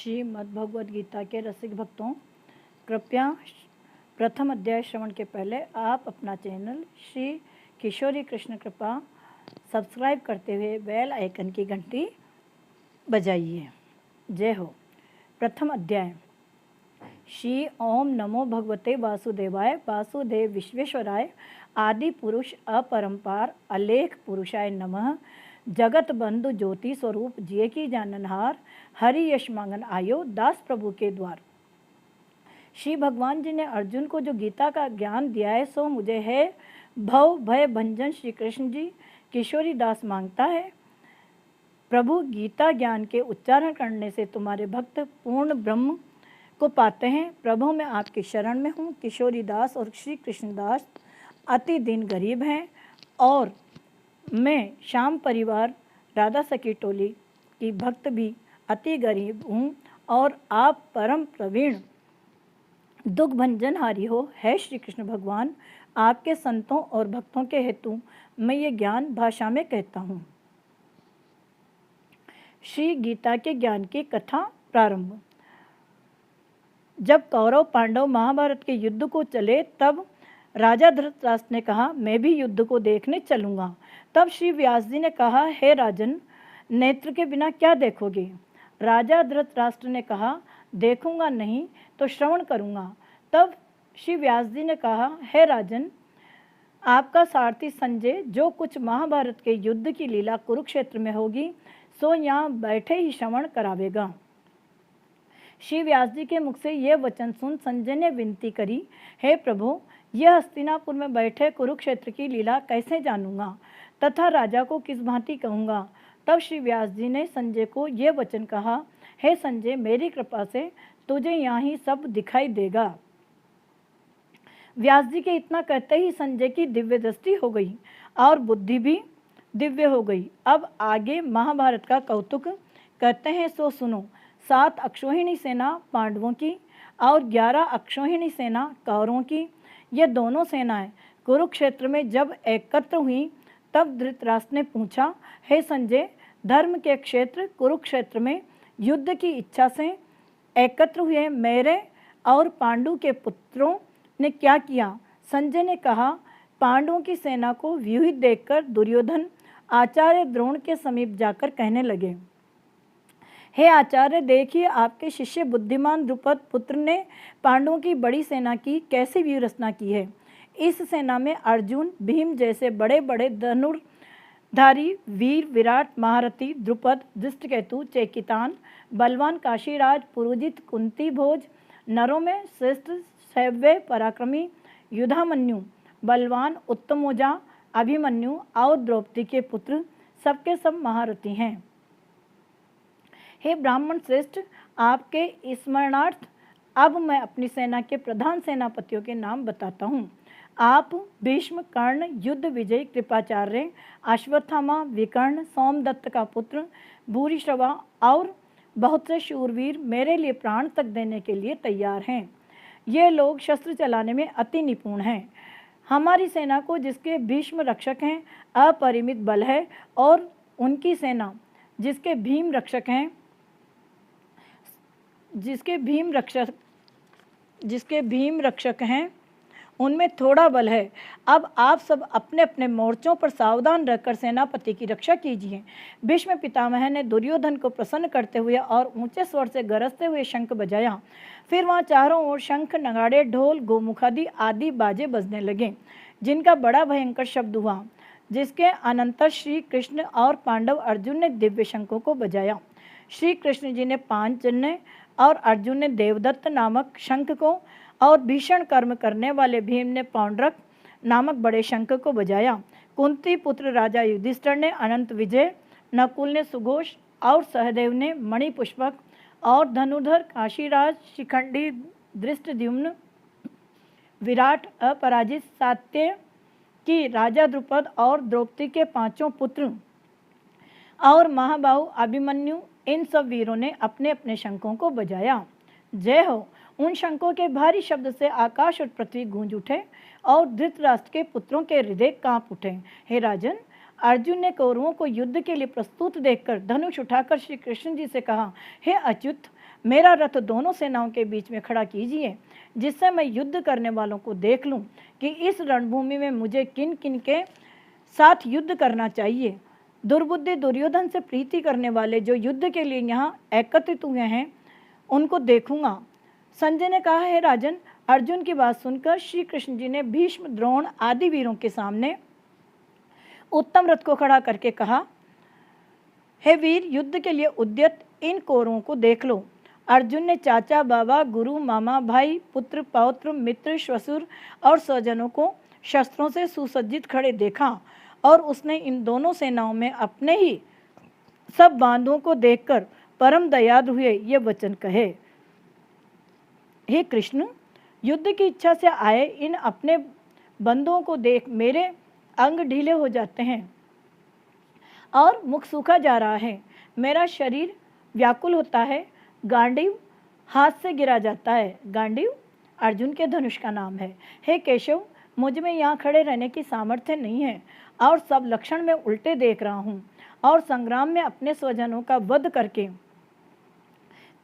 श्रीमद्भगवद गीता के रसिक भक्तों, कृपया प्रथम अध्याय श्रवण के पहले आप अपना चैनल श्री किशोरी कृष्ण कृपा सब्सक्राइब करते हुए बेल आइकन की घंटी बजाइए। जय हो। प्रथम अध्याय। श्री ओम नमो भगवते वासुदेवाय वासुदेव विश्वेश्वराय आदि पुरुष अपरंपार अलेख पुरुषाय नमः। जगत बंधु ज्योति स्वरूप जिये की जाननहार हरि यश मांगन आयो दास प्रभु के द्वार। श्री भगवान जी ने अर्जुन को जो गीता का ज्ञान दिया है सो मुझे है भव भय भंजन श्री कृष्ण जी किशोरी दास मांगता है। प्रभु गीता ज्ञान के उच्चारण करने से तुम्हारे भक्त पूर्ण ब्रह्म को पाते हैं। प्रभु मैं आपकी शरण में हूँ। किशोरी दास और श्री कृष्णदास अति दिन गरीब हैं और मैं श्याम परिवार राधा सखी टोली की भक्त भी अति गरीब हूँ और आप परम प्रवीण दुख भंजनहारी हो। है श्री कृष्ण भगवान, आपके संतों और भक्तों के हेतु मैं ये ज्ञान भाषा में कहता हूँ। श्री गीता के ज्ञान की कथा प्रारंभ। जब कौरव पांडव महाभारत के युद्ध को चले तब राजा धृतराष्ट्र ने कहा मैं भी युद्ध को देखने चलूँगा। तब श्री व्यास जी ने कहा हे राजन, नेत्र के बिना क्या देखोगे। राजा धृतराष्ट्र ने कहा देखूंगा नहीं तो श्रवण करूँगा। तब श्री व्यास जी ने कहा हे राजन, आपका सारथी संजय जो कुछ महाभारत के युद्ध की लीला कुरुक्षेत्र में होगी सो यहाँ बैठे ही श्रवण करावेगा। श्री व्यास जी के मुख से यह वचन सुन संजय ने विनती करी हे प्रभु, यह हस्तिनापुर में बैठे कुरुक्षेत्र की लीला कैसे जानूंगा तथा राजा को किस भांति कहूँगा। तब श्री व्यास जी ने संजय को यह वचन कहा हे संजय, मेरी कृपा से तुझे यहाँ ही सब दिखाई देगा। व्यास जी के इतना कहते ही संजय की दिव्य दृष्टि हो गई और बुद्धि भी दिव्य हो गई। अब आगे महाभारत का कौतुक कहते हैं सो सुनो। 7 अक्षौहिणी सेना पांडवों की और 11 अक्षौहिणी सेना कौरवों की, ये दोनों सेनाएं कुरुक्षेत्र में जब एकत्र हुई तब धृतराष्ट्र ने पूछा हे संजय, धर्म के क्षेत्र कुरुक्षेत्र में युद्ध की इच्छा से एकत्र हुए मेरे और पांडु के पुत्रों ने क्या किया। संजय ने कहा पांडवों की सेना को व्यूहित देखकर दुर्योधन आचार्य द्रोण के समीप जाकर कहने लगे हे आचार्य, देखिए आपके शिष्य बुद्धिमान द्रुपद पुत्र ने पांडवों की बड़ी सेना की कैसी व्यूह रचना की है। इस सेना में अर्जुन भीम जैसे बड़े बड़े धनुर्धारी वीर विराट महारथी द्रुपद धृष्टकेतु चेकितान बलवान काशीराज पुरोजित कुंती भोज नरों में श्रेष्ठ शैव्य पराक्रमी युधामन्यु बलवान उत्तमोजा अभिमन्यु और द्रौपदी के पुत्र सबके सब महारथी हैं। हे ब्राह्मण श्रेष्ठ, आपके स्मरणार्थ अब मैं अपनी सेना के प्रधान सेनापतियों के नाम बताता हूँ। आप भीष्म, कर्ण, युद्ध विजय, कृपाचार्य, अश्वत्थामा, विकर्ण, सोमदत्त का पुत्र, भूरिश्रवा और बहुत से शूरवीर मेरे लिए प्राण तक देने के लिए तैयार हैं। ये लोग शस्त्र चलाने में अति निपुण हैं। हमारी सेना को जिसके भीष्म रक्षक हैं अपरिमित बल है और उनकी सेना जिसके भीम रक्षक हैं उनमें थोड़ा बल है। अब आप सब अपने अपने मोर्चों पर सावधान रहकर सेनापति की रक्षा कीजिए। भीष्म पितामह ने दुर्योधन को प्रसन्न करते हुए और ऊंचे स्वर से गरजते हुए शंख बजाया। फिर वहाँ चारों ओर शंख, नगाड़े, ढोल, गोमुखादि आदि बाजे बजने लगे जिनका बड़ा भयंकर शब्द हुआ। जिसके अनंतर श्री कृष्ण और पांडव अर्जुन ने दिव्य शंखों को बजाया। श्री कृष्ण जी ने पांचजन्य और अर्जुन ने देवदत्त नामक शंख को और भीषण कर्म करने वाले भीम ने पौंड्रक नामक बड़े शंख को बजाया। कुंती पुत्र राजा युधिष्ठिर ने अनंत विजय, नकुल ने सुघोष और सहदेव ने मणिपुष्पक और धनुधर काशीराज, शिखंडी, धृष्टद्युम्न, विराट, अपराजित, सात्य की राजा द्रुपद और द्रौपदी के 5 पुत्र और महाबाहु अभिमन्यु, इन सब वीरों ने अपने अपने शंखों को बजाया। जय हो। उन शंखों के भारी शब्द से आकाश और पृथ्वी गूंज उठे और धृतराष्ट्र के पुत्रों के हृदय कांप उठे। हे राजन, अर्जुन ने कौरवों को युद्ध के लिए प्रस्तुत देखकर धनुष उठाकर श्री कृष्ण जी से कहा हे अच्युत, मेरा रथ दोनों सेनाओं के बीच में खड़ा कीजिए, जिससे मैं युद्ध करने वालों को देख लूं कि इस रणभूमि में मुझे किन किन के साथ युद्ध करना चाहिए। दुर्बुद्धि दुर्योधन से प्रीति करने वाले जो युद्ध के लिए यहाँ एकत्रित हुए हैं उनको देखूंगा। संजय ने कहा, है राजन, अर्जुन की बात सुनकर श्री कृष्ण जी ने भीष्म, द्रोण आदि वीरों के सामने उत्तम रथ को खड़ा करके कहा, हे वीर, युद्ध के लिए उद्यत इन कौरवों को देख लो। अर्जुन ने चाचा, बाबा, गुरु, मामा, भाई, पुत्र, पौत्र, मित्र, श्वशुर और स्वजनों को शस्त्रों से सुसज्जित खड़े देखा और उसने इन दोनों सेनाओं में अपने ही सब बांधों को देखकर परम दयालु हुए ये वचन कहे, हे कृष्ण, युद्ध की इच्छा से आए इन अपने बंधुओं को देख मेरे अंग ढीले हो जाते हैं और मुख सूखा जा रहा है। मेरा शरीर व्याकुल होता है, गांडीव हाथ से गिरा जाता है। गांडीव अर्जुन के धनुष का नाम है। हे केशव, मुझ में यहाँ खड़े रहने की सामर्थ्य नहीं है और सब लक्षण में उल्टे देख रहा हूँ और संग्राम में अपने स्वजनों का वध करके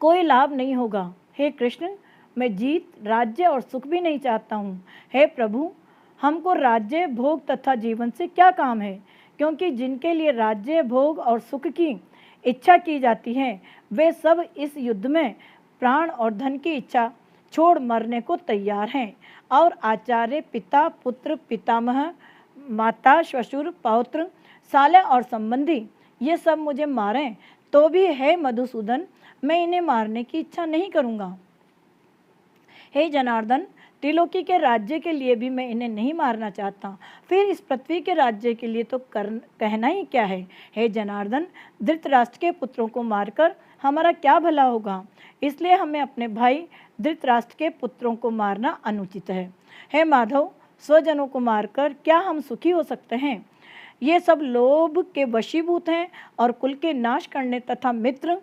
कोई लाभ नहीं होगा। हे कृष्ण, मैं जीत, राज्य और सुख भी नहीं चाहता हूँ। हे प्रभु, हमको राज्य, भोग तथा जीवन से क्या काम है, क्योंकि जिनके लिए राज्य, भोग और सुख की इच्छा की जाती है वे सब इस युद्ध में प्राण और धन की इच्छा छोड़ मरने को तैयार हैं। और आचार्य, पिता, पुत्र, पितामह, माता, श्वशुर, पौत्र, साले और संबंधी ये सब मुझे मारें तो भी, हे मधुसूदन, मैं इन्हें मारने की इच्छा नहीं करूँगा। हे जनार्दन, त्रिलोकी के राज्य के लिए भी मैं इन्हें नहीं मारना चाहता, फिर इस पृथ्वी के राज्य के लिए तो कहना ही क्या है। हे जनार्दन, धृतराष्ट्र के पुत्रों को मारकर हमारा क्या भला होगा, इसलिए हमें अपने भाई धृतराष्ट्र के पुत्रों को मारना अनुचित है। हे माधव, स्वजनों को मारकर क्या हम सुखी हो सकते हैं? ये सब लोभ के वशीभूत हैं और कुल के नाश करने तथा मित्र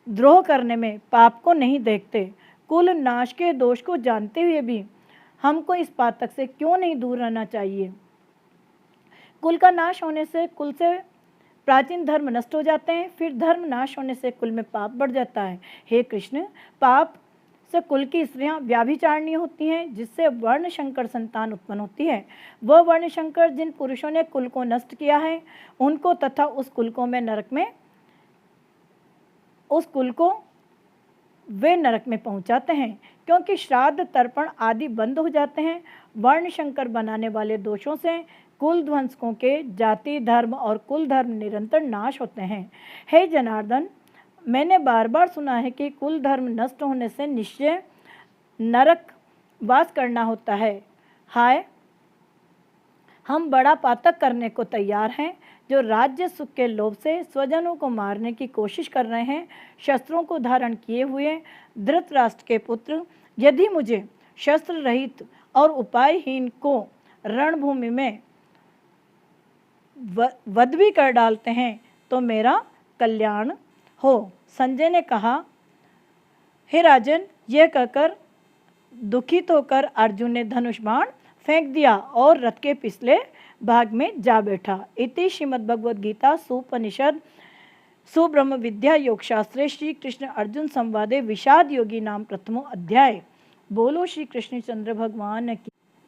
द्रोह करने में पाप को नहीं देखते। कुल नाश के दोष को जानते हुए भी हमको इस पातक से क्यों नहीं दूर रहना चाहिए? कुल का नाश होने से कुल से प्राचीन धर्म नष्ट हो जाते हैं, फिर धर्म नाश होने से कुल में पाप बढ़ जाता है। हे कृष्ण, पाप से कुल की स्त्रियां व्याभिचारिणी होती हैं, जिससे वर्ण शंकर संतान उत्पन्न होती है। वह वर्ण शंकर जिन पुरुषों ने कुल को नष्ट किया है उनको तथा उस कुल को वे नरक में पहुंचाते हैं, क्योंकि श्राद्ध, तर्पण आदि बंद हो जाते हैं। वर्ण शंकर बनाने वाले दोषों से कुल ध्वंसकों के जाति, धर्म और कुल धर्म निरंतर नाश होते हैं। हे जनार्दन, मैंने बार बार सुना है कि कुल धर्म नष्ट होने से निश्चय नरक वास करना होता है। हाय, हम बड़ा पातक करने को तैयार हैं, जो राज्य सुख के लोभ से स्वजनों को मारने की कोशिश कर रहे हैं। शस्त्रों को धारण किए हुए धृतराष्ट्र के पुत्र यदि मुझे शस्त्र रहित और उपायहीन को रणभूमि में वध भी कर डालते हैं तो मेरा कल्याण हो। संजय ने कहा, हे राजन, यह कहकर दुखित होकर अर्जुन ने धनुष बाण फेंक दिया और रथ के पिछले भाग में जा बैठा। इति श्रीमद्भगवद्गीता सुपनिषद सुब्रह्म विद्या योग शास्त्रे श्री कृष्ण अर्जुन संवादे विषाद योगी नाम प्रथमो अध्याय। बोलो श्री कृष्ण चंद्र भगवान की।